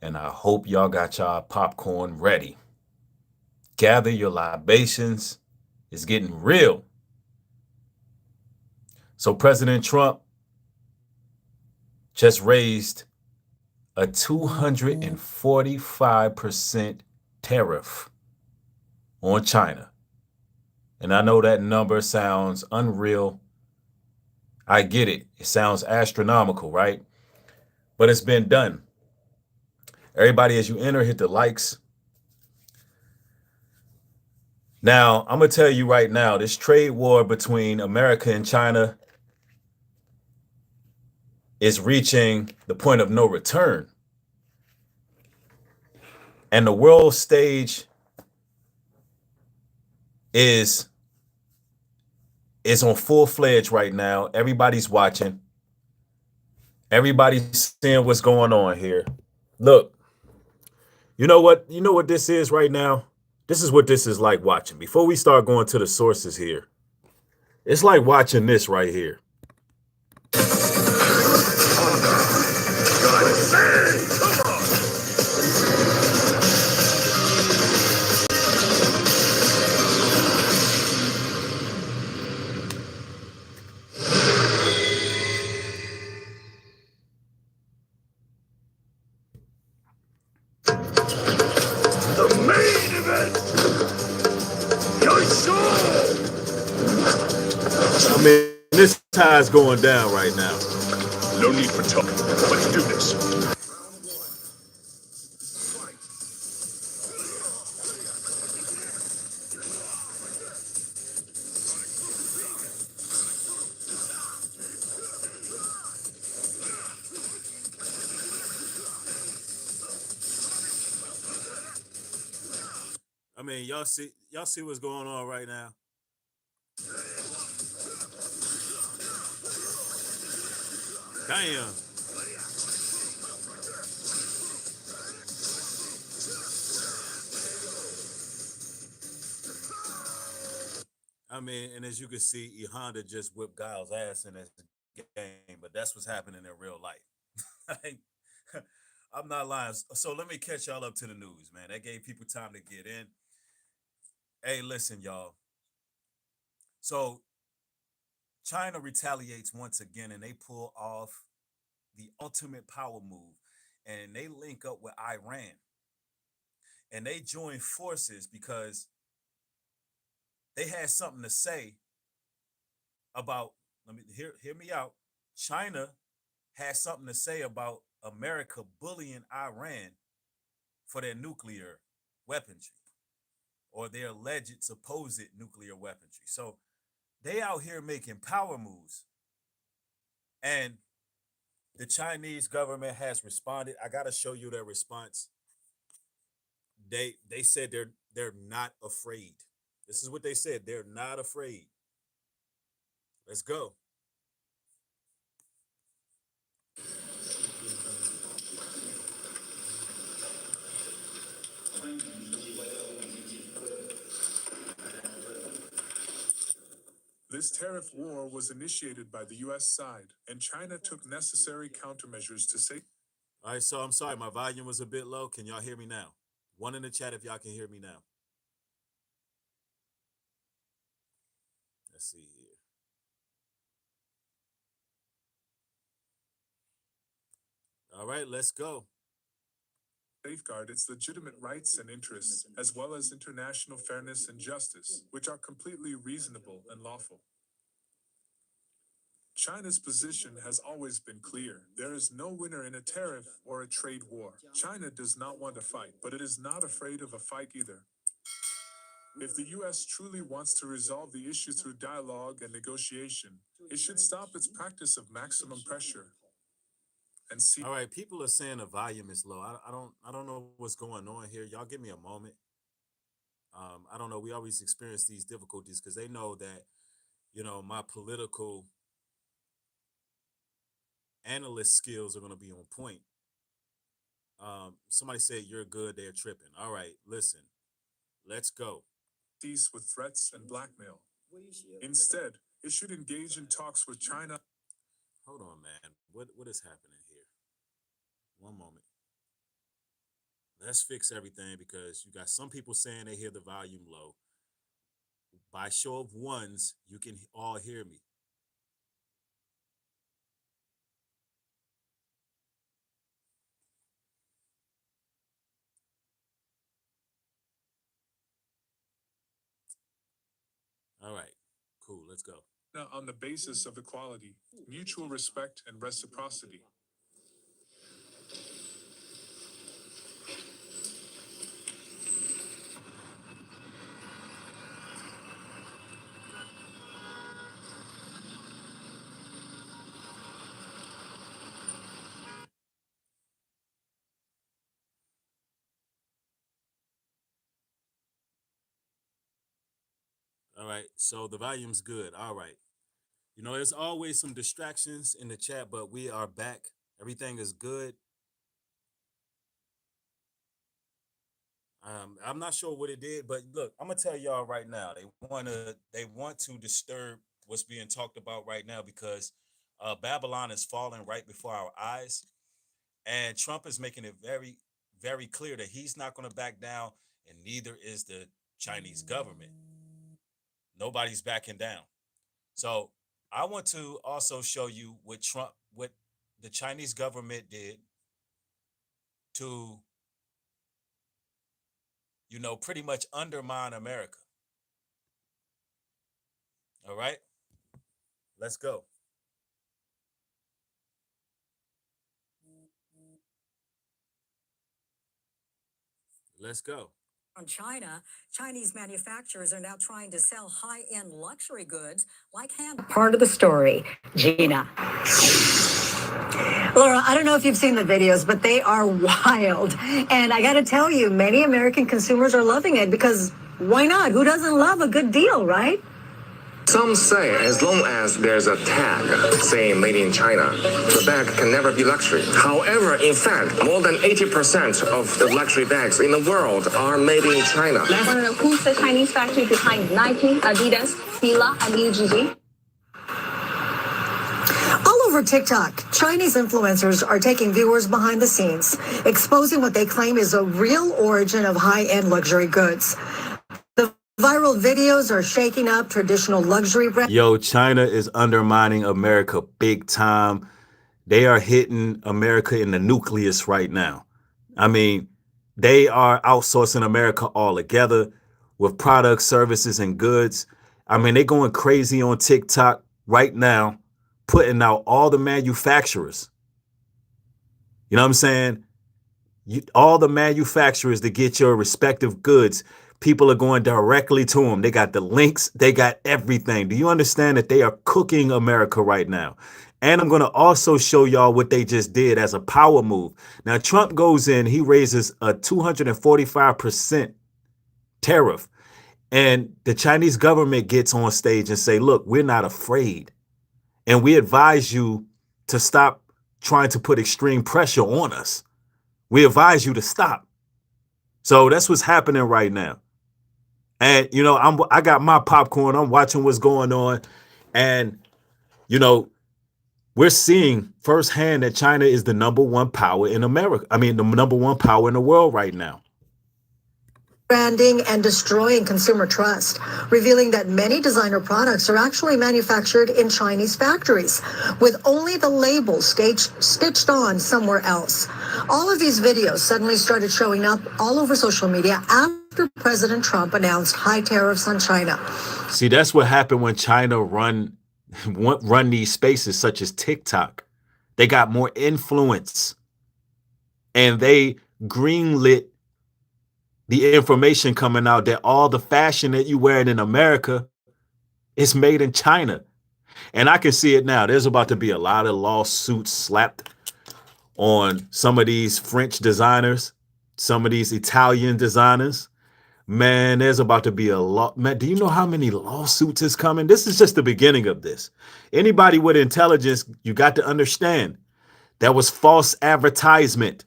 and I hope y'all got y'all popcorn ready. Gather your libations. It's getting real. So, President Trump just raised a 245% tariff on China. And I know that number sounds unreal. I get it. It sounds astronomical, right? But it's been done. Everybody, as you enter, hit the likes. Now, I'm going to tell you right now this trade war between America and China is reaching the point of no return. And the world stage is on full fledged right now. Everybody's watching. Everybody's seeing what's going on here. Look, you know what? You know what this is right now? This is what this is like watching. Before we start going to the sources here, it's like watching this right here. The main event! I mean, this tie's going down right now. No need for talk. Let's do this. I mean, y'all see what's going on right now. Damn. I mean, and as you can see, E Honda just whipped Giles' ass in this game, but that's what's happening in real life. I'm not lying. So let me catch y'all up to the news, man. That gave people time to get in. Hey, listen, y'all. So China retaliates once again and they pull off the ultimate power move and they link up with Iran and they join forces because they had something to say about, let me hear me out. China has something to say about America bullying Iran for their nuclear weaponry or their alleged supposed nuclear weaponry. So they out here making power moves. And the Chinese government has responded. I gotta show you their response. They said they're not afraid. This is what they said. They're not afraid. Let's go. This tariff war was initiated by the US side, and China took necessary countermeasures to save. All right, so I'm sorry, my volume was a bit low. Can y'all hear me now? One in the chat if y'all can hear me now. Let's see here. All right, let's go. Safeguard its legitimate rights and interests, as well as international fairness and justice, which are completely reasonable and lawful. China's position has always been clear. There is no winner in a tariff or a trade war. China does not want a fight, but it is not afraid of a fight either. If the US truly wants to resolve the issue through dialogue and negotiation, it should stop its practice of maximum pressure and see. All right, people are saying the volume is low. I don't know what's going on here. Y'all give me a moment. I don't know. We always experience these difficulties because they know that, my political analyst skills are going to be on point. Somebody said you're good. They're tripping. All right, listen. Let's go. Peace with threats and blackmail. Instead, it should engage in talks with China. Hold on, man. What is happening here? One moment. let's fix everything because you got some people saying they hear the volume low. By show of ones, you can all hear me. All right, cool. Let's go. On the basis of equality, mutual respect, and reciprocity. All right, so the volume's good. All right. You know, there's always some distractions in the chat, but we are back. Everything is good. I'm not sure what it did, but look, I'm gonna tell y'all right now. They want to disturb what's being talked about right now because Babylon is falling right before our eyes, and Trump is making it very, very clear that he's not going to back down, and neither is the Chinese government. Nobody's backing down. So I want to also show you what the Chinese government did to, pretty much undermine America. All right, let's go. Let's go. On China, Chinese manufacturers are now trying to sell high-end luxury goods like hand. Part of the story, Gina. Laura, I don't know if you've seen the videos, but they are wild. And I got to tell you, many American consumers are loving it because why not? Who doesn't love a good deal, right? Some say as long as there's a tag saying made in China, the bag can never be luxury. However, in fact, more than 80% of the luxury bags in the world are made in China. Want to know who's the Chinese factory behind Nike, Adidas, Fila, and UGG? All over TikTok, Chinese influencers are taking viewers behind the scenes, exposing what they claim is a real origin of high-end luxury goods. The viral videos are shaking up traditional luxury brands. Yo, China is undermining America big time. They are hitting America in the nucleus right now. I mean, they are outsourcing America altogether with products, services, and goods. I mean, they're going crazy on TikTok right now, putting out all the manufacturers. You know what I'm saying? All the manufacturers to get your respective goods, people are going directly to them. They got the links. They got everything. Do you understand that they are cooking America right now? And I'm going to also show y'all what they just did as a power move. Now, Trump goes in, he raises a 245% tariff. And the Chinese government gets on stage and say, look, we're not afraid. And we advise you to stop trying to put extreme pressure on us. We advise you to stop. So that's what's happening right now. And, I got my popcorn. I'm watching what's going on. And, we're seeing firsthand that China is the number one power in America. I mean, the number one power in the world right now. Branding and destroying consumer trust, revealing that many designer products are actually manufactured in Chinese factories, with only the labels stitched on somewhere else. All of these videos suddenly started showing up all over social media after President Trump announced high tariffs on China. See, that's what happened when China run these spaces such as TikTok. They got more influence, and they greenlit the information coming out that all the fashion that you wearing in America is made in China. And I can see it now. There's about to be a lot of lawsuits slapped on some of these French designers, some of these Italian designers. Man, there's about to be a lot. Man, do you know how many lawsuits is coming? This is just the beginning of this. Anybody with intelligence, you got to understand that was false advertisement.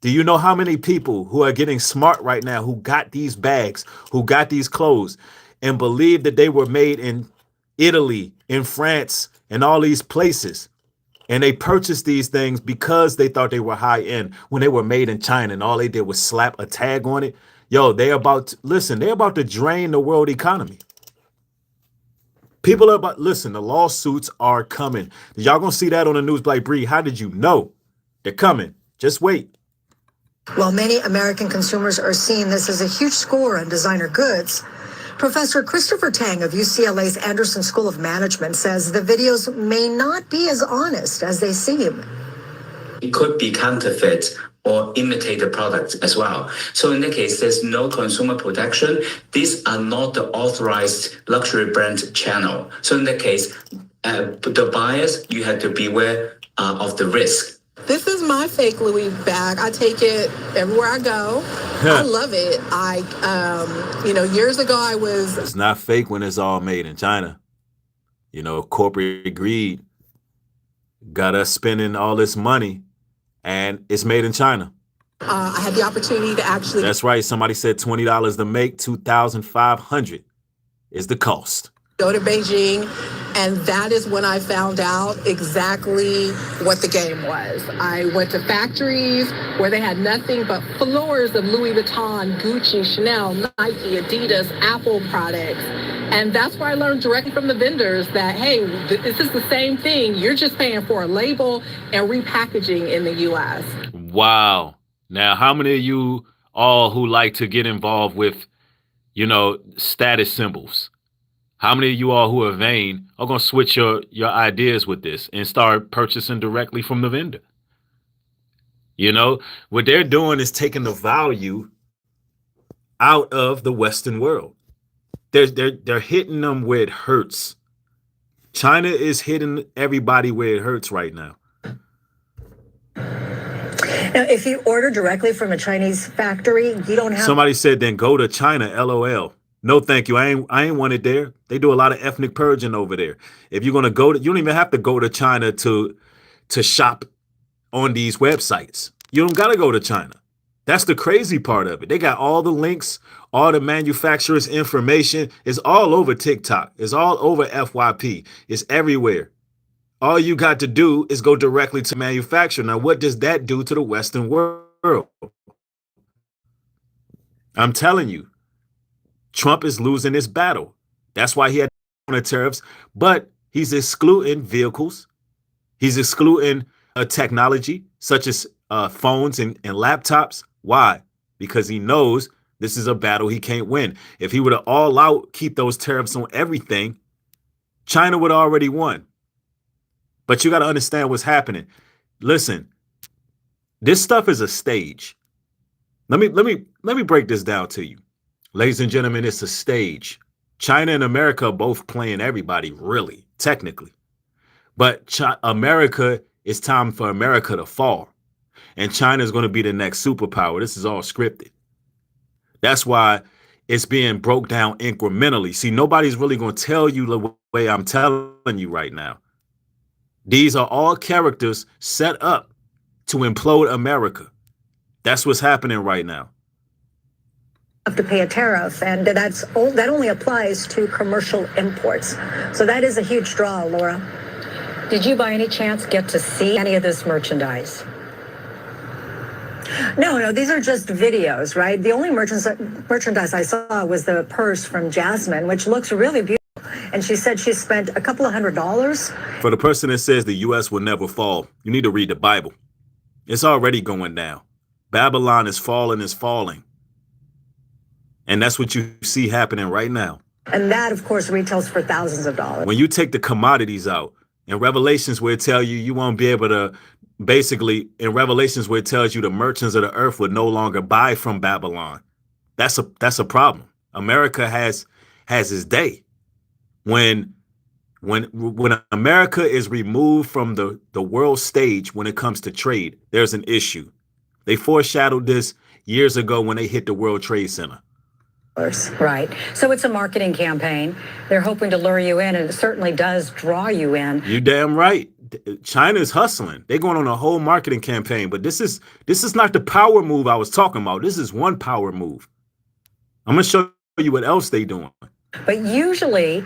Do you know how many people who are getting smart right now, who got these bags, who got these clothes, and believe that they were made in Italy, in France, and all these places? And they purchased these things because they thought they were high end when they were made in China, and all they did was slap a tag on it. Yo, they're about to drain the world economy. People are about, listen, the lawsuits are coming. Y'all gonna see that on the news like, Bree, how did you know? They're coming. Just wait. While many American consumers are seeing this as a huge score on designer goods, Professor Christopher Tang of UCLA's Anderson School of Management says the videos may not be as honest as they seem. It could be counterfeit or imitated products as well. So in that case, there's no consumer protection. These are not the authorized luxury brand channel. So in that case, the buyers, you have to beware of the risk. This is my fake Louis bag. I take it everywhere I go. I love it. Years ago I was... It's not fake when it's all made in China. You know, corporate greed got us spending all this money, and it's made in China. I had the opportunity to actually... That's right. Somebody said $20 to make, $2,500 is the cost. Go to Beijing, and that is when I found out exactly what the game was. I went to factories where they had nothing but floors of Louis Vuitton, Gucci, Chanel, Nike, Adidas, Apple products. And that's where I learned directly from the vendors that, hey, this is the same thing. You're just paying for a label and repackaging in the U.S. Wow. Now, how many of you all who like to get involved with, status symbols? How many of you all who are vain are going to switch your ideas with this and start purchasing directly from the vendor? What they're doing is taking the value out of the Western world. They're hitting them where it hurts. China is hitting everybody where it hurts right now. Now, if you order directly from a Chinese factory, you don't have... Somebody said, then go to China, LOL. No, thank you. I ain't want it there. They do a lot of ethnic purging over there. If you're gonna you don't even have to go to China to shop on these websites. You don't gotta go to China. That's the crazy part of it. They got all the links, all the manufacturers' information. It's all over TikTok. It's all over FYP. It's everywhere. All you got to do is go directly to manufacturer. Now, what does that do to the Western world? I'm telling you. Trump is losing this battle. That's why he had tariffs, but he's excluding vehicles. He's excluding technology such as phones and laptops. Why? Because he knows this is a battle he can't win. If he were to all out keep those tariffs on everything, China would have already won. But you got to understand what's happening. Listen, this stuff is a stage. Let me break this down to you. Ladies and gentlemen, it's a stage. China and America are both playing everybody, really, technically. But it's time for America to fall. And China is going to be the next superpower. This is all scripted. That's why it's being broke down incrementally. See, nobody's really going to tell you the way I'm telling you right now. These are all characters set up to implode America. That's what's happening right now. To pay a tariff, and that only applies to commercial imports. So that is a huge draw, Laura. Did you by any chance get to see any of this merchandise? No, these are just videos, right? The only merchandise I saw was the purse from Jasmine, which looks really beautiful. And she said she spent a couple of $100s. For the person that says the U.S. will never fall, you need to read the Bible. It's already going down. Babylon is falling. And that's what you see happening right now. And that, of course, retails for thousands of dollars. When you take the commodities out, in Revelations where it tells you won't be able to, basically, in Revelations where it tells you the merchants of the earth would no longer buy from Babylon. That's a problem. America has its day. When America is removed from the world stage when it comes to trade, there's an issue. They foreshadowed this years ago when they hit the World Trade Center. Right. So it's a marketing campaign. They're hoping to lure you in, and it certainly does draw you in. You damn right. China's hustling. They're going on a whole marketing campaign, but this is not the power move I was talking about. This is one power move. I'm going to show you what else they doing. But usually,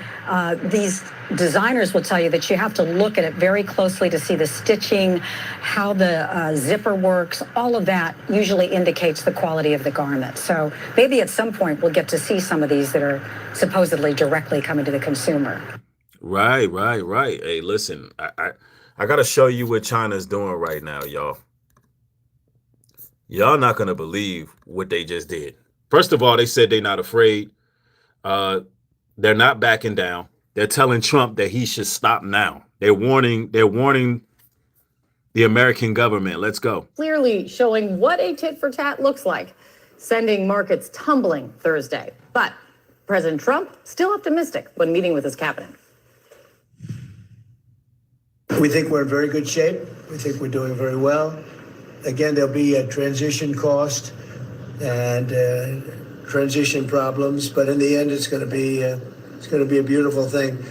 these designers will tell you that you have to look at it very closely to see the stitching, how the zipper works. All of that usually indicates the quality of the garment. So maybe at some point we'll get to see some of these that are supposedly directly coming to the consumer. Right. Hey, listen, I got to show you what China's doing right now, y'all. Y'all not going to believe what they just did. First of all, they said they're not afraid. They're not backing down. They're telling Trump that he should stop now. They're warning the American government. Let's go. Clearly showing what a tit for tat looks like, sending markets tumbling Thursday. But President Trump still optimistic when meeting with his cabinet. We think we're in very good shape. We think we're doing very well. Again, there'll be a transition cost and transition problems, but in the end, it's going to be a beautiful thing.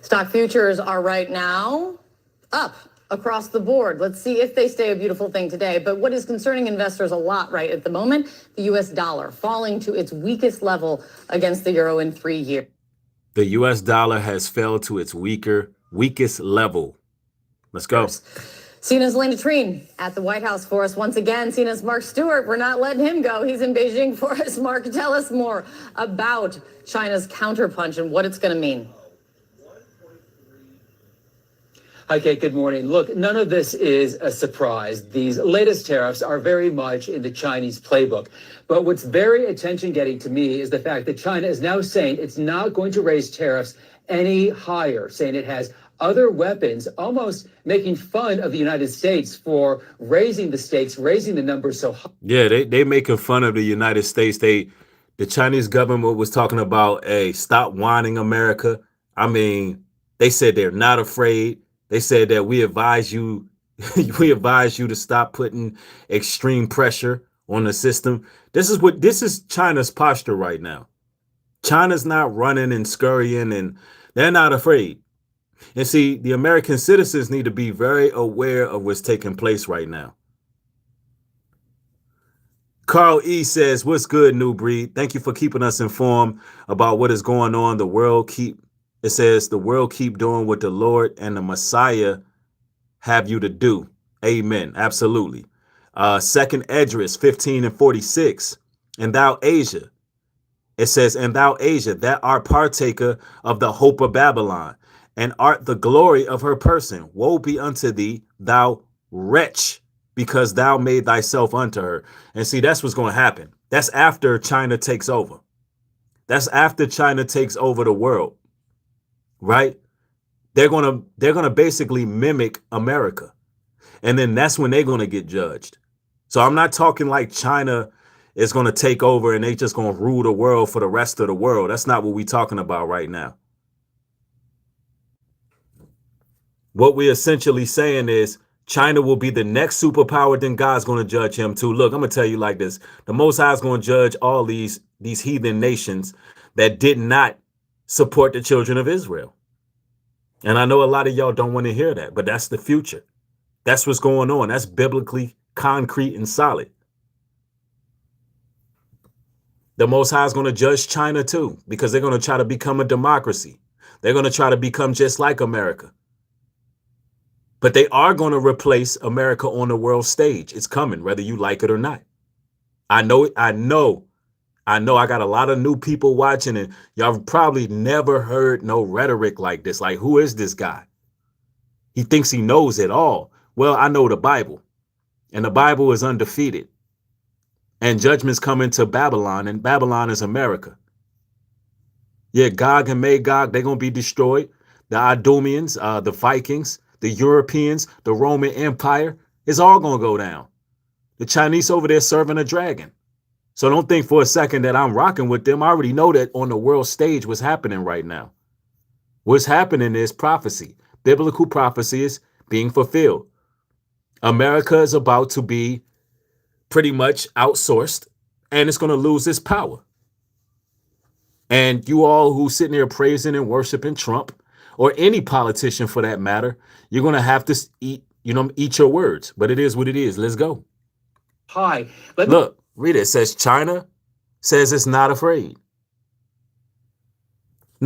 Stock futures are right now up across the board. Let's see if they stay a beautiful thing today. But what is concerning investors a lot right at the moment, the U.S. dollar falling to its weakest level against the euro in 3 years. The U.S. dollar has fell to its weakest level. Let's go. CNN's Elena Treen at the White House for us once again. CNN's Mark Stewart, we're not letting him go. He's in Beijing for us. Mark, tell us more about China's counterpunch and what it's going to mean. Hi, Kate. Good morning. Look, none of this is a surprise. These latest tariffs are very much in the Chinese playbook. But what's very attention-getting to me is the fact that China is now saying it's not going to raise tariffs any higher, saying it has other weapons, almost making fun of the United States for raising the stakes, raising the numbers so high. Yeah, they making fun of the United States. The Chinese government was talking about, hey, stop whining, America. I mean, they said they're not afraid. They said that we advise you to stop putting extreme pressure on the system. This is China's posture right now. China's not running and scurrying, and they're not afraid. And see, the American citizens need to be very aware of what's taking place right now. Carl E says, what's good, New Breed? Thank you for keeping us informed about what is going on. The world keep doing what the Lord and the Messiah have you to do. Amen. Absolutely. Second Esdras 15 and 46. And thou Asia. It says, and thou Asia, that art partaker of the hope of Babylon, and art the glory of her person. Woe be unto thee, thou wretch, because thou made thyself unto her. And see, that's what's going to happen. That's after China takes over. That's after China takes over the world, right? They're going to basically mimic America. And then that's when they're going to get judged. So I'm not talking like China is going to take over and they just going to rule the world for the rest of the world. That's not what we're talking about right now. What we're essentially saying is China will be the next superpower, then God's going to judge him too. Look, I'm going to tell you like this. The Most High is going to judge all these heathen nations that did not support the children of Israel. And I know a lot of y'all don't want to hear that, but that's the future. That's what's going on. That's biblically concrete and solid. The Most High is going to judge China too, because they're going to try to become a democracy. They're going to try to become just like America. But they are going to replace America on the world stage. It's coming, whether you like it or not. I know. I got a lot of new people watching, and y'all probably never heard no rhetoric like this. Like, who is this guy? He thinks he knows it all. Well, I know the Bible, and the Bible is undefeated. And judgment's coming to Babylon, and Babylon is America. Yeah, Gog and Magog, they're going to be destroyed. The Idumeans, the Vikings, the Europeans, the Roman Empire, it's all going to go down. The Chinese over there serving a dragon. So don't think for a second that I'm rocking with them. I already know that on the world stage what's happening right now. What's happening is prophecy. Biblical prophecy is being fulfilled. America is about to be pretty much outsourced, and it's going to lose its power. And you all who sitting there praising and worshiping Trump, or any politician for that matter, you're going to have to eat your words. But it is what it is. Let's go. Hi. Look, read it. It says China says it's not afraid.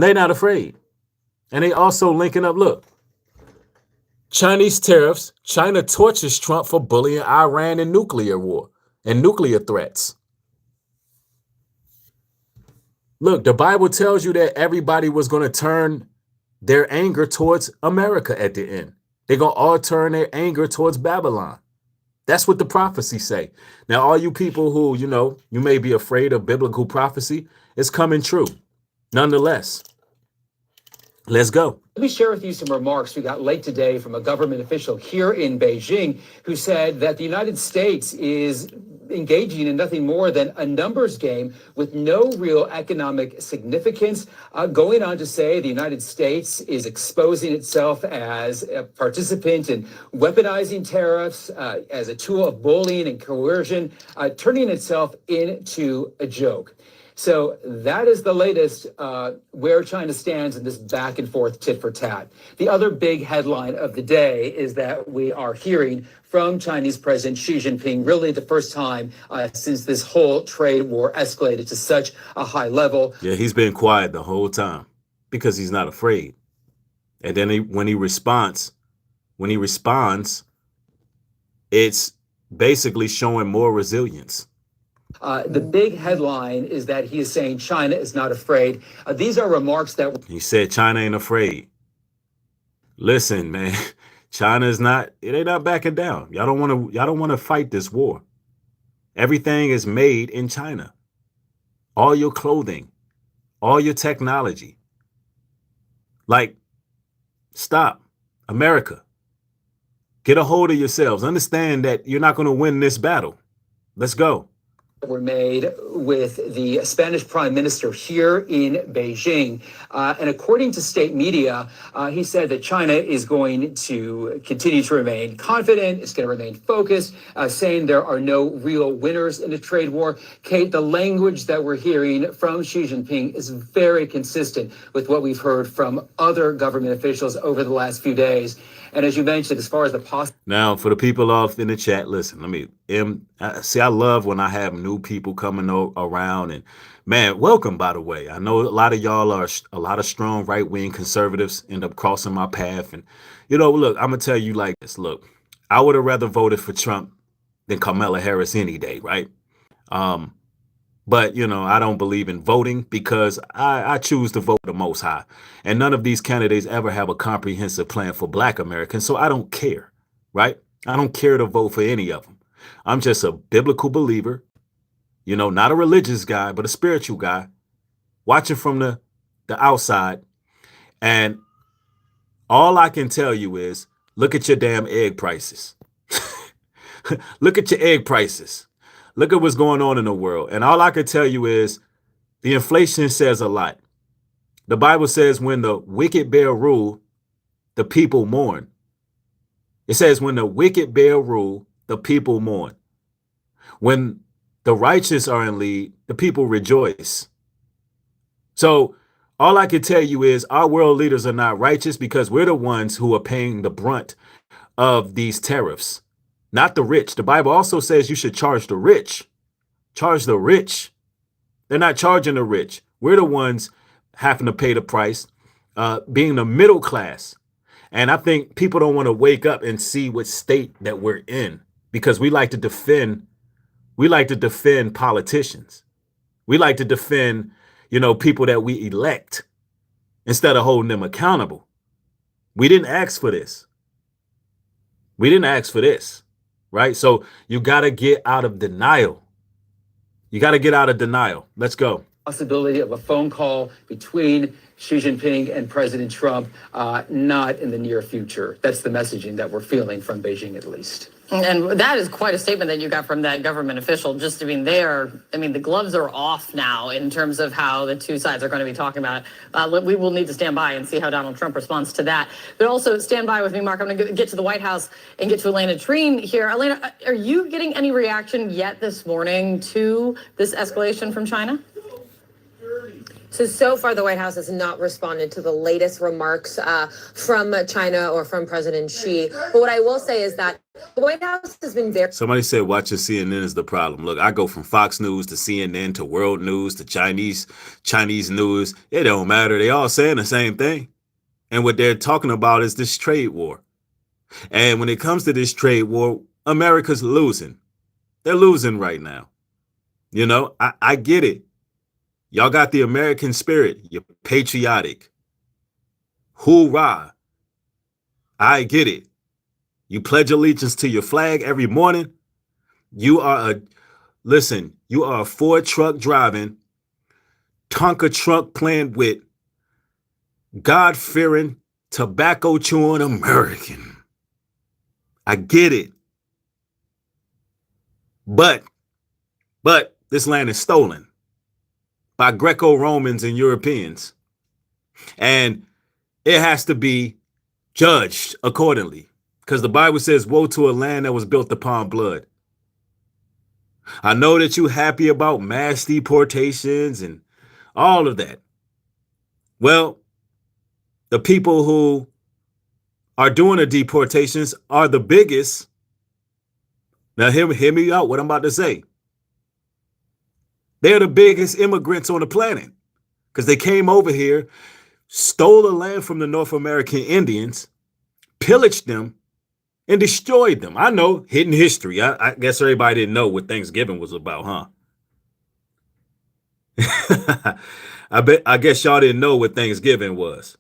They're not afraid. And they also linking up. Look, Chinese tariffs. China tortures Trump for bullying Iran in nuclear war and nuclear threats. Look, the Bible tells you that everybody was going to turn their anger towards America at the end. They're going to all turn their anger towards Babylon. That's what the prophecy say. Now, all you people who, you may be afraid of biblical prophecy, it's coming true. Nonetheless, let's go. Let me share with you some remarks we got late today from a government official here in Beijing who said that the United States is engaging in nothing more than a numbers game with no real economic significance, going on to say the United States is exposing itself as a participant in weaponizing tariffs, as a tool of bullying and coercion, turning itself into a joke. So that is the latest where China stands in this back and forth tit for tat. The other big headline of the day is that we are hearing from Chinese President Xi Jinping, really the first time since this whole trade war escalated to such a high level. Yeah, he's been quiet the whole time because he's not afraid. And then when he responds, it's basically showing more resilience. The big headline is that he is saying China is not afraid. These are remarks that he said China ain't afraid. Listen, man, China's not. They're not backing down. Y'all don't want to fight this war. Everything is made in China. All your clothing, all your technology. Like, stop, America. Get a hold of yourselves. Understand that you're not going to win this battle. Let's go. Were made with the Spanish Prime Minister here in Beijing. And according to state media, he said that China is going to continue to remain confident, it's going to remain focused, saying there are no real winners in the trade war. Kate, the language that we're hearing from Xi Jinping is very consistent with what we've heard from other government officials over the last few days. And as you mentioned, as far as the now, for the people off in the chat, listen, I love when I have new people coming around. And man, welcome, by the way. I know a lot of y'all are a lot of strong right-wing conservatives end up crossing my path. And, look, I'm going to tell you like this. Look, I would have rather voted for Trump than Kamala Harris any day, right? But, I don't believe in voting because I choose to vote the Most High. And none of these candidates ever have a comprehensive plan for Black Americans. So I don't care, right? I don't care to vote for any of them. I'm just a biblical believer, not a religious guy, but a spiritual guy, watching from the outside. And all I can tell you is look at your damn egg prices. Look at your egg prices. Look at what's going on in the world. And all I can tell you is the inflation says a lot. The Bible says when the wicked bear rule, the people mourn. It says when the wicked bear rule, the people mourn. When the righteous are in lead, the people rejoice. So all I can tell you is our world leaders are not righteous because we're the ones who are paying the brunt of these tariffs. Not the rich. The Bible also says you should charge the rich. Charge the rich. They're not charging the rich. We're the ones having to pay the price, being the middle class. And I think people don't want to wake up and see what state that we're in because we like to defend politicians. We like to defend, people that we elect instead of holding them accountable. We didn't ask for this. Right? So you got to get out of denial. Let's go. Possibility of a phone call between Xi Jinping and President Trump, not in the near future. That's the messaging that we're feeling from Beijing, at least. And that is quite a statement that you got from that government official. The gloves are off now in terms of how the two sides are going to be talking about it. We will need to stand by and see how Donald Trump responds to that. But also stand by with me, Mark. I'm going to get to the White House and get to Elena Treen here. Elena, are you getting any reaction yet this morning to this escalation from China? So far, the White House has not responded to the latest remarks from China or from President Xi. But what I will say is that The White House has been very. Somebody said watching CNN is the problem. Look, I go from Fox News to CNN to World News to Chinese news. It don't matter. They all saying the same thing. And what they're talking about is this trade war. And when it comes to this trade war, America's losing. They're losing right now. You know, I get it. Y'all got the American spirit. You're patriotic. Hoorah. I get it. You pledge allegiance to your flag every morning. You are a Ford truck driving, Tonka truck playing with, God-fearing, tobacco chewing American. I get it. But this land is stolen by Greco-Romans and Europeans. And it has to be judged accordingly. Because the Bible says, woe to a land that was built upon blood. I know that you're happy about mass deportations and all of that. Well, the people who are doing the deportations are the biggest. Now, hear me out, what I'm about to say. They're the biggest immigrants on the planet because they came over here, stole the land from the North American Indians, pillaged them, and destroyed them. I know, hidden history. I guess everybody didn't know what Thanksgiving was about, huh? I guess y'all didn't know what Thanksgiving was.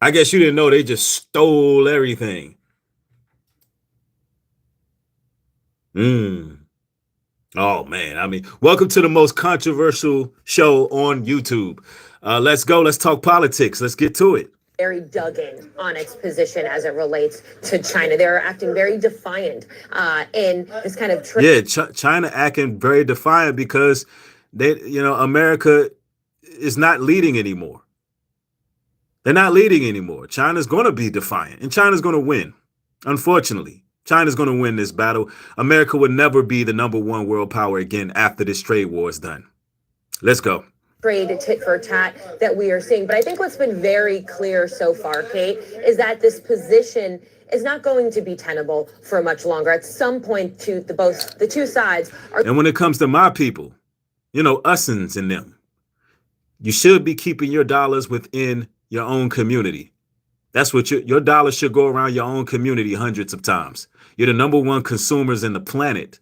I guess you didn't know they just stole everything. Oh, man. I mean, welcome to the most controversial show on YouTube. Let's go. Let's talk politics. Let's get to it. Very dug in on its position as it relates to China. They're acting very defiant in this kind of. China acting very defiant because America is not leading anymore. They're not leading anymore. China's going to be defiant and China's going to win. Unfortunately, China's going to win this battle. America would never be the #1 world power again after this trade war is done. Let's go. Trade tit for tat that we are seeing. But I think what's been very clear so far, Kate, is that this position is not going to be tenable for much longer. At some point, the two sides are. And when it comes to my people, usins and them, you should be keeping your dollars within your own community. That's what your dollars should go around your own community hundreds of times. You're the #1 consumers in the planet.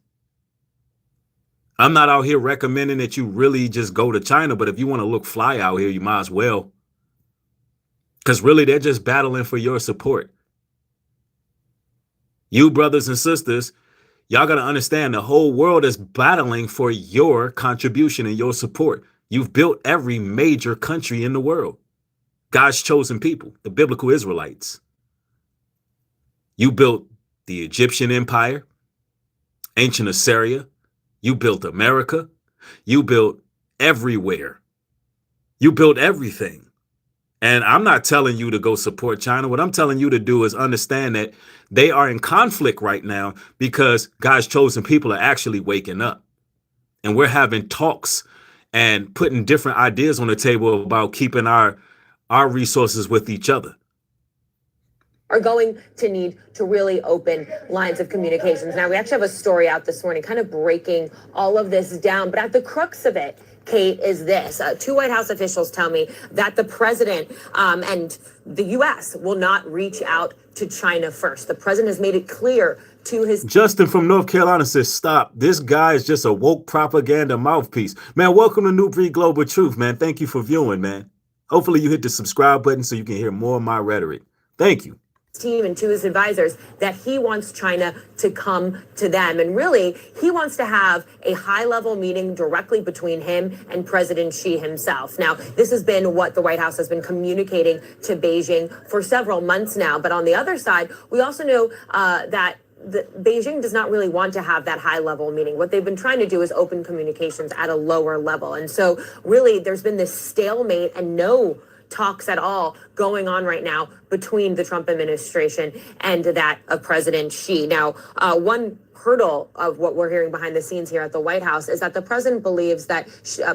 I'm not out here recommending that you really just go to China, but if you want to look fly out here, you might as well. Because really, they're just battling for your support. You brothers and sisters, y'all got to understand the whole world is battling for your contribution and your support. You've built every major country in the world. God's chosen people, the biblical Israelites. You built the Egyptian Empire, ancient Assyria. You built America. You built everywhere. You built everything. And I'm not telling you to go support China. What I'm telling you to do is understand that they are in conflict right now because God's chosen people are actually waking up. And we're having talks and putting different ideas on the table about keeping our resources with each other. Are going to need to really open lines of communications. Now, we actually have a story out this morning kind of breaking all of this down. But at the crux of it, Kate, is this. Two White House officials tell me that the president and the U.S. will not reach out to China first. The president has made it clear to his. Justin from North Carolina says, stop. This guy is just a woke propaganda mouthpiece. Man, welcome to New Breed Global Truth, man. Thank you for viewing, man. Hopefully you hit the subscribe button so you can hear more of my rhetoric. Thank you. Team and to his advisors that he wants China to come to them. And really, he wants to have a high-level meeting directly between him and President Xi himself. Now, this has been what the White House has been communicating to Beijing for several months now. But on the other side, we also know that Beijing does not really want to have that high-level meeting. What they've been trying to do is open communications at a lower level. And so really, there's been this stalemate and no talks at all going on right now between the Trump administration and that of President Xi. Now, one hurdle of what we're hearing behind the scenes here at the White House is that the president believes that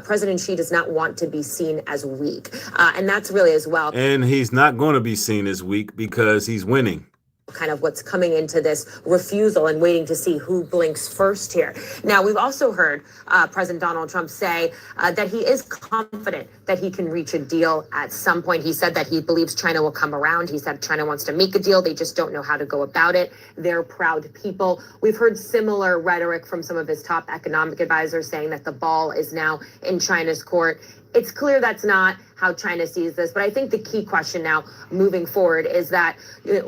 President Xi does not want to be seen as weak. And that's really as well. And he's not going to be seen as weak because he's winning. kind of what's coming into this refusal and waiting to see who blinks first here. Now, we've also heard President Donald Trump say that he is confident that he can reach a deal at some point. He said that he believes China will come around. He said China wants to make a deal. They just don't know how to go about it. They're proud people. We've heard similar rhetoric from some of his top economic advisors saying that the ball is now in China's court. It's clear that's not how China sees this, but I think the key question now moving forward is that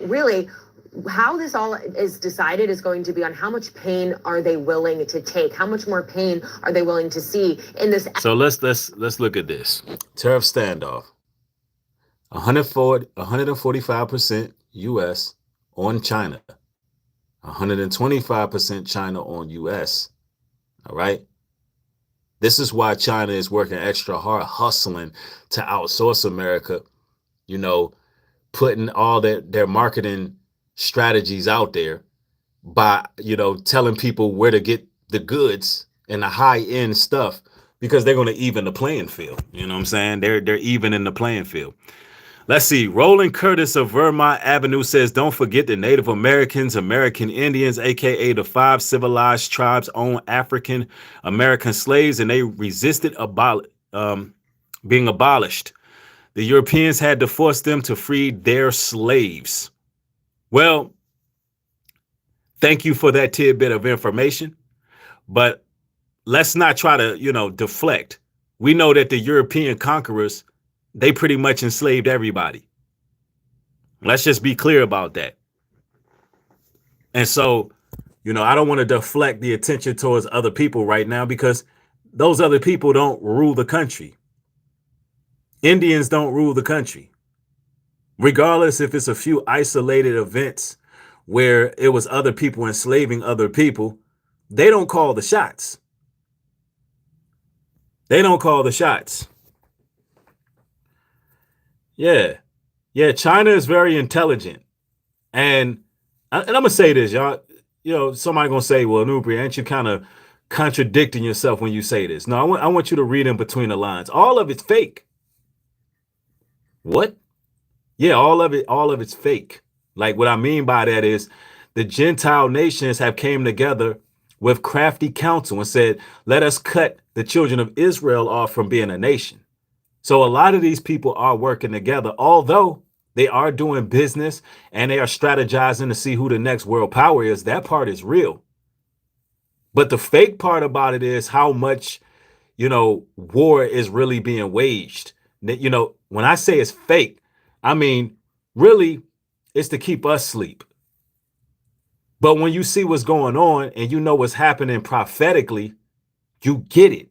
really how this all is decided is going to be on how much pain are they willing to take? How much more pain are they willing to see in this? So let's look at this. Tariff standoff. 145% US on China. 125% China on US. All right. This is why China is working extra hard, hustling to outsource America, you know, putting all their marketing strategies out there by, you know, telling people where to get the goods and the high end stuff, because they're going to even the playing field. You know what I'm saying? They're even in the playing field. Let's see. Roland Curtis of Vermont Avenue says, don't forget the Native Americans, American Indians, aka the 5 civilized tribes owned African American slaves, and they resisted being abolished. The Europeans had to force them to free their slaves. Well, thank you for that tidbit of information, but let's not try to, you know, deflect. We know that the European conquerors, they pretty much enslaved everybody. Let's just be clear about that. And so, you know, I don't want to deflect the attention towards other people right now, because those other people don't rule the country. Indians don't rule the country. Regardless if it's a few isolated events where it was other people enslaving other people, they don't call the shots. They don't call the shots. Yeah. China is very intelligent. And I'm going to say this, y'all. You know, somebody going to say, well, Nubri, aren't you kind of contradicting yourself when you say this? No, I want you to read in between the lines. All of it's fake. What? Yeah, all of it's fake. Like, what I mean by that is the Gentile nations have came together with crafty counsel and said, let us cut the children of Israel off from being a nation. So a lot of these people are working together, although they are doing business and they are strategizing to see who the next world power is. That part is real. But the fake part about it is how much, you know, war is really being waged. You know, when I say it's fake, I mean, really, it's to keep us asleep. But when you see what's going on and you know what's happening prophetically, you get it.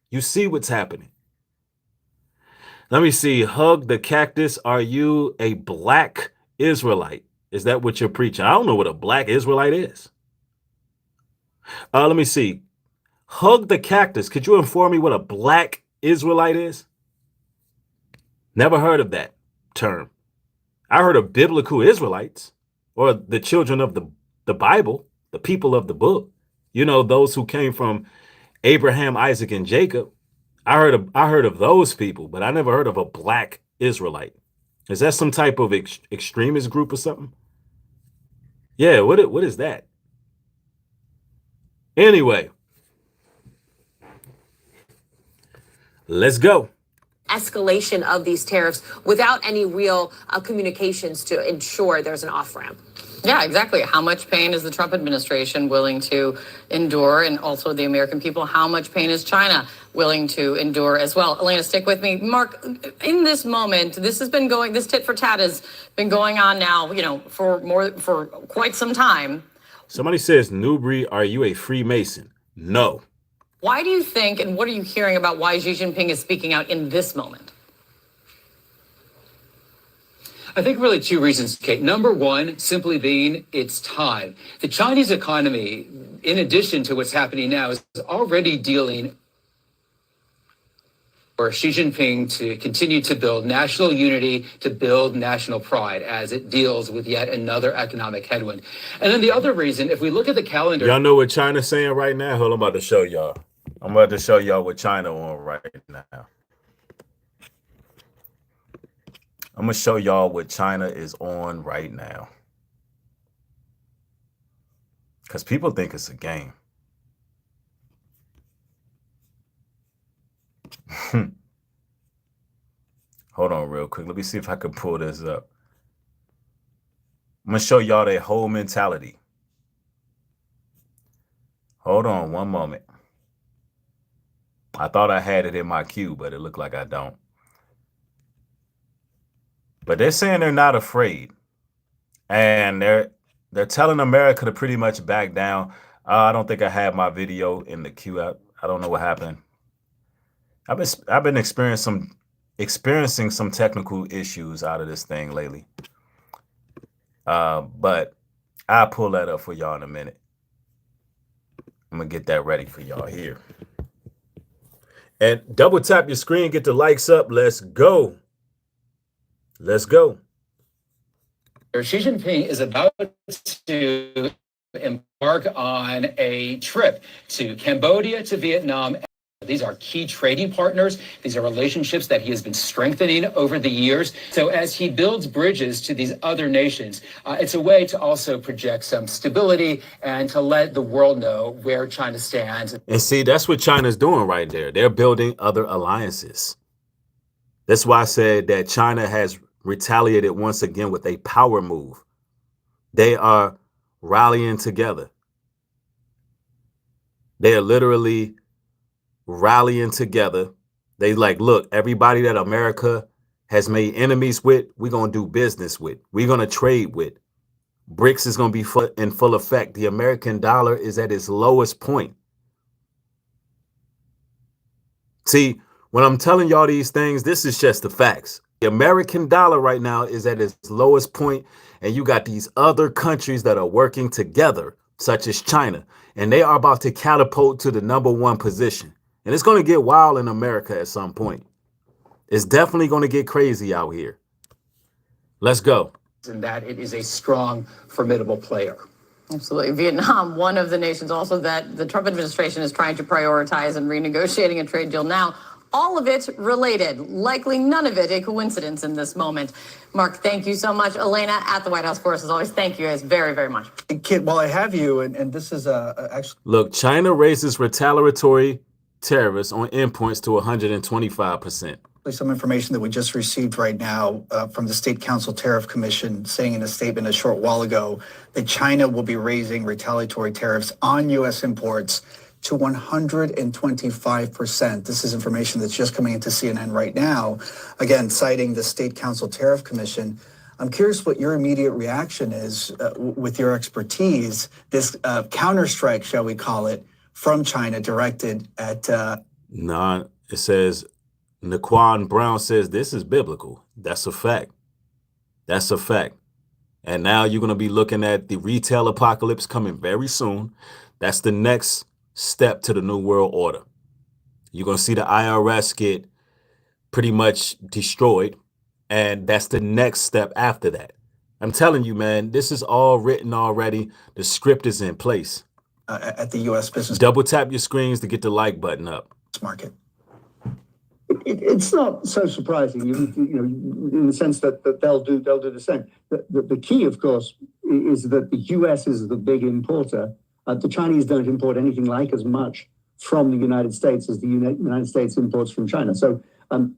You see what's happening. Let me see. Hug the Cactus. Are you a black Israelite? Is that what you're preaching? I don't know what a black Israelite is. Let me see. Hug the Cactus. Could you inform me what a black Israelite is? Never heard of that term. I heard of biblical Israelites, or the children of the Bible, the people of the book. You know, those who came from Abraham, Isaac, and Jacob. I heard of those people, but I never heard of a black Israelite. Is that some type of extremist group or something? Yeah, what is that? Anyway, let's go. Escalation of these tariffs without any real communications to ensure there's an off-ramp. Yeah, exactly. How much pain is the Trump administration willing to endure? And also the American people, how much pain is China willing to endure as well? Elena, stick with me. Mark, in this moment, this tit for tat has been going on now, you know, for quite some time. Somebody says, Nubri, are you a Freemason? No. Why do you think, and what are you hearing about why Xi Jinping is speaking out in this moment? I think really two reasons, Kate. Number one, simply being it's time. The Chinese economy, in addition to what's happening now, is already dealing for Xi Jinping to continue to build national unity, to build national pride as it deals with yet another economic headwind. And then the other reason, if we look at the calendar. Y'all know what China's saying right now? Hold on, I'm about to show y'all. I'm about to show y'all what China on right now. I'm going to show y'all what China is on right now. because people think it's a game. Hold on real quick. Let me see if I can pull this up. I'm going to show y'all their whole mentality. Hold on one moment. I thought I had it in my queue, but it looked like I don't. But they're saying they're not afraid. And they're telling America to pretty much back down. I don't think I had my video in the queue. I don't know what happened. I've been experiencing some technical issues out of this thing lately. But I'll pull that up for y'all in a minute. I'm gonna get that ready for y'all here. And double tap your screen, get the likes up. Let's go. Let's go. Xi Jinping is about to embark on a trip to Cambodia, to Vietnam. These are key trading partners. These are relationships that he has been strengthening over the years. So as he builds bridges to these other nations, it's a way to also project some stability and to let the world know where China stands. And see, that's what China's doing right there. They're building other alliances. That's why I said that China has retaliated once again with a power move. They are rallying together. They are literally rallying together. They like, look, everybody that America has made enemies with, we're going to do business with. We're going to trade with. BRICS is going to be in full effect. The American dollar is at its lowest point. See, when I'm telling y'all these things, this is just the facts. The American dollar right now is at its lowest point, and you got these other countries that are working together, such as China, and they are about to catapult to the #1 position. And it's going to get wild in America at some point. It's definitely going to get crazy out here. Let's go. And that it is a strong, formidable player. Absolutely. Vietnam, one of the nations also that the Trump administration is trying to prioritize and renegotiating a trade deal now. All of it related, likely none of it a coincidence in this moment. Mark, thank you so much. Elena at the White House for us, as always. Thank you guys very, very much. Kit, while I have you, and this is actually... Look, China raises retaliatory tariffs on imports to 125%. Some information that we just received right now from the State Council Tariff Commission saying in a statement a short while ago that China will be raising retaliatory tariffs on U.S. imports to 125%. This is information that's just coming into CNN right now, again, citing the State Council Tariff Commission. I'm curious what your immediate reaction is with your expertise, this counterstrike, shall we call it, from China directed at... No, it says, Naquan Brown says this is biblical. That's a fact. That's a fact. And now you're going to be looking at the retail apocalypse coming very soon. That's the next step to the New World Order. You're going to see the IRS get pretty much destroyed. And that's the next step after that. I'm telling you, man, this is all written already. The script is in place. At the U.S. business. Double tap your screens to get the like button up. Market. It's not so surprising, you know, in the sense that they'll do the same. The key, of course, is that the U.S. is the big importer. The Chinese don't import anything like as much from the United States as the United States imports from China. So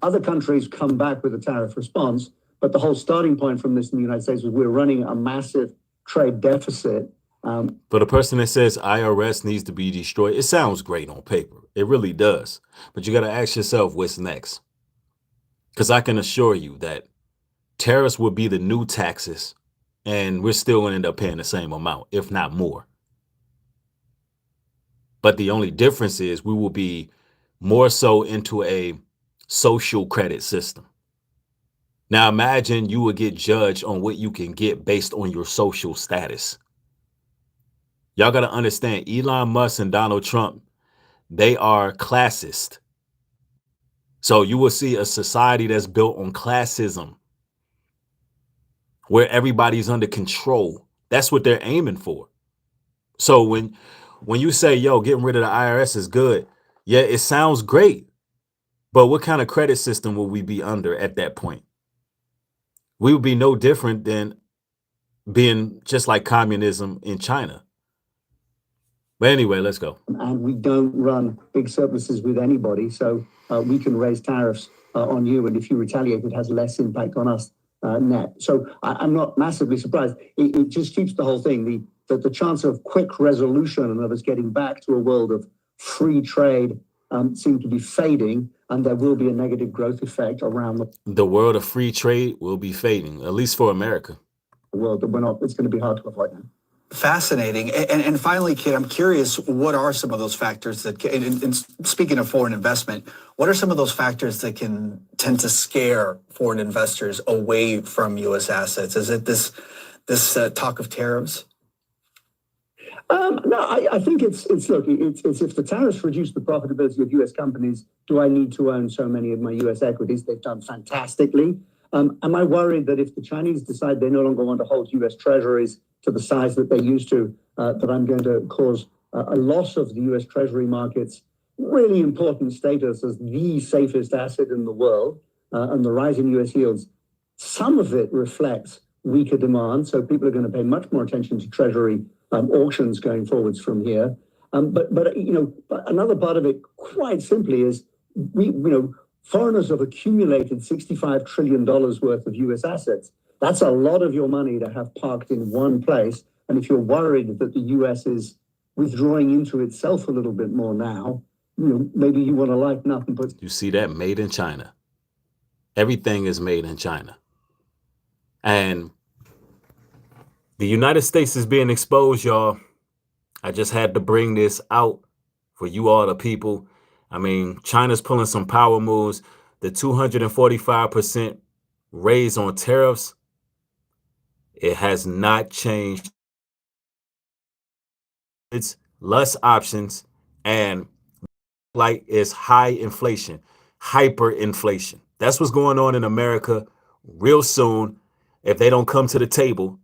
other countries come back with a tariff response, but the whole starting point from this in the United States was we're running a massive trade deficit. For the person that says IRS needs to be destroyed, it sounds great on paper. It really does. But you got to ask yourself what's next. Because I can assure you that tariffs will be the new taxes, and we're still going to end up paying the same amount, if not more. But the only difference is we will be more so into a social credit system. Now imagine you would get judged on what you can get based on your social status. Y'all got to understand, Elon Musk and Donald Trump, they are classist. So you will see a society that's built on classism, where everybody's under control. That's what they're aiming for. So when you say, yo, getting rid of the IRS is good, yeah, it sounds great. But what kind of credit system will we be under at that point? We would be no different than being just like communism in China. But anyway, let's go. And we don't run big surpluses with anybody, so we can raise tariffs on you, and if you retaliate, it has less impact on us net. So I'm not massively surprised. It just keeps the whole thing, the chance of quick resolution and of us getting back to a world of free trade seem to be fading, and there will be a negative growth effect around the world of free trade will be fading, at least for America. The world that we're not, it's going to be hard to avoid now. Fascinating. And finally, Kit, I'm curious, what are some of those factors that, and speaking of foreign investment, what are some of those factors that can tend to scare foreign investors away from U.S. assets? Is it this talk of tariffs? No, I think it's if the tariffs reduce the profitability of U.S. companies, do I need to own so many of my U.S. equities? They've done fantastically. Am I worried that if the Chinese decide they no longer want to hold U.S. treasuries to the size that they used to, that I'm going to cause a loss of the U.S. treasury market's really important status as the safest asset in the world, and the rise in U.S. yields? Some of it reflects weaker demand, so people are going to pay much more attention to treasury auctions going forwards from here. But another part of it, quite simply, is foreigners have accumulated $65 trillion worth of U.S. assets. That's a lot of your money to have parked in one place. And if you're worried that the U.S. is withdrawing into itself a little bit more now, maybe you want to lighten up and put... You see that? Made in China. Everything is made in China. And the United States is being exposed, y'all. I just had to bring this out for you all, the people. I mean, China's pulling some power moves. The 245% raise on tariffs, it has not changed. It's less options, and like it's high inflation, hyperinflation. That's what's going on in America real soon if they don't come to the table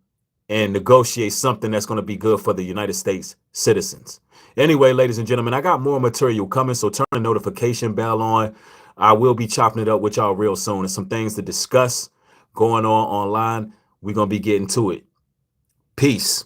and negotiate something that's going to be good for the United States citizens. Anyway, ladies and gentlemen, I got more material coming, so turn the notification bell on. I will be chopping it up with y'all real soon. There's some things to discuss going on online. We're going to be getting to it. Peace.